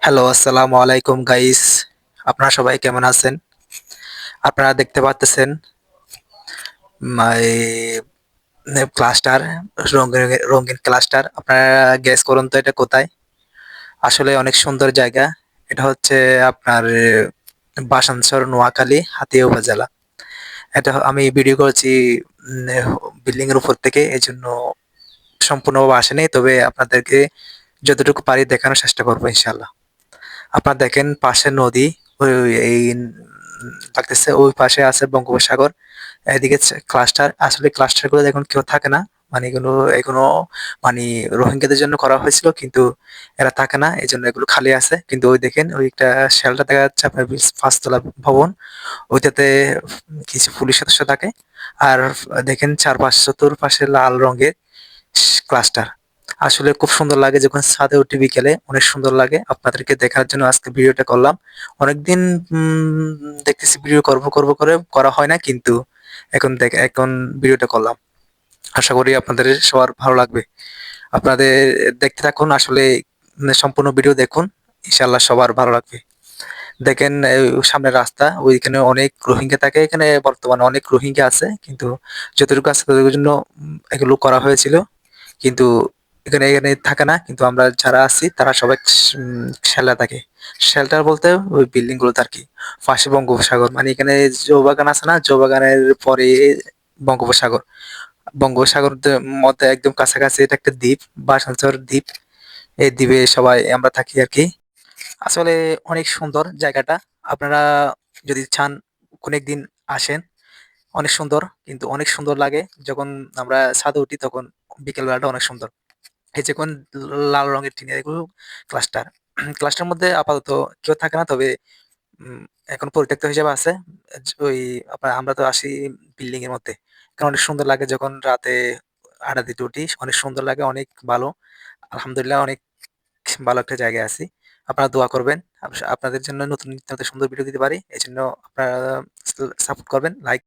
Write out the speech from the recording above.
Hello, আসসালামু আলাইকুম guys. আপনারা সবাই কেমন আছেন? আপনারা দেখতে পারতেছেন মাই ক্লাস্টার রঙিন রঙিন ক্লাস্টার। আপনারা গেস করুন তো এটা কোথায়? আসলে অনেক সুন্দর জায়গা। এটা হচ্ছে আপনার বাসানচর, নোয়াখালী, হাতিয়া উপজেলা। এটা আমি ভিডিও করেছি বিল্ডিং এর উপর থেকে। এজন্য সম্পূর্ণভাবে আসেনি। তবে আপনাদেরকে যতটুকু পারি দেখানোর চেষ্টা করবো ইনশাআল্লাহ। আপনারা দেখেন পাশে নদী, এই লাগতেছে ওই পাশে আছে বঙ্গোপসাগর, এদিকে ক্লাস্টার। আসলে ক্লাস্টার গুলো দেখুন কেউ থাকে না, মানে এগুলো মানে রোহিঙ্গাদের জন্য করা হয়েছিল, কিন্তু এরা থাকে না, এই জন্য এগুলো খালি আছে। কিন্তু ওই দেখেন ওই একটা শেলটা দেখা যাচ্ছে আপনার, পাঁচতলা ভবন, ওইটাতে কিছু পুলিশ সদস্য থাকে। আর দেখেন চারপাশ চতুর্পাশে লাল রঙের ক্লাস্টার। আসলে খুব সুন্দর লাগে যখন ছাদে উঠি বিকেলে, অনেক সুন্দর লাগে। আপনাদেরকে দেখার জন্য আজকে ভিডিওটা করলাম। অনেকদিন দেখতেছি ভিডিও করব করব করে করা হয় না, কিন্তু এখন ভিডিওটা করলাম। আশা করি আপনাদের সবার ভালো লাগবে। আপনাদের দেখতে থাকুন, আসলে সম্পূর্ণ ভিডিও দেখুন, ইনশাল্লাহ সবার ভালো লাগবে। দেখেন সামনের রাস্তা, ওইখানে অনেক রোহিঙ্গা থাকে। এখানে বর্তমানে অনেক রোহিঙ্গা আছে, কিন্তু যতটুকু আছে ততটুকুর জন্য এগুলো করা হয়েছিল। কিন্তু এখানে এখানে থাকে না, কিন্তু আমরা যারা আছি তারা সবাই শেল্টার থাকে। শেল্টার বলতে ওই বিল্ডিং গুলোতে আর কি। পাশে বঙ্গোপসাগর, মানে এখানে চৌবাগান আছে না, চৌবাগানের পরে বঙ্গোপসাগর। বঙ্গোপসাগর মধ্যে একদম কাছাকাছি এটা একটা দ্বীপ, বাসানচর দ্বীপ। এই দ্বীপে সবাই আমরা থাকি আর কি। আসলে অনেক সুন্দর জায়গাটা। আপনারা যদি চান কোনো একদিন আসেন। অনেক সুন্দর, কিন্তু অনেক সুন্দর লাগে যখন আমরা ছাদে উঠি, তখন বিকেল বেলাটা অনেক সুন্দর। এই যে কোন লাল রঙের টিনের এগুলো ক্লাস্টার। ক্লাস্টার মধ্যে আপাতত কেউ থাকে না, তবে এখন পরিত্যক্ত হিসেবে আছে। ওই আপনার আমরা তো আসি বিল্ডিং এর মধ্যে। কারণ অনেক সুন্দর লাগে যখন রাতে আড্ডা দিতে উঠি, অনেক সুন্দর লাগে, অনেক ভালো। আলহামদুলিল্লাহ, অনেক ভালো একটা জায়গায় আছি। আপনারা দোয়া করবেন। আপনাদের জন্য নতুন নিত্য নতুন সুন্দর ভিডিও দিতে পারি। এজন্য আপনারা সাপোর্ট করবেন, লাইক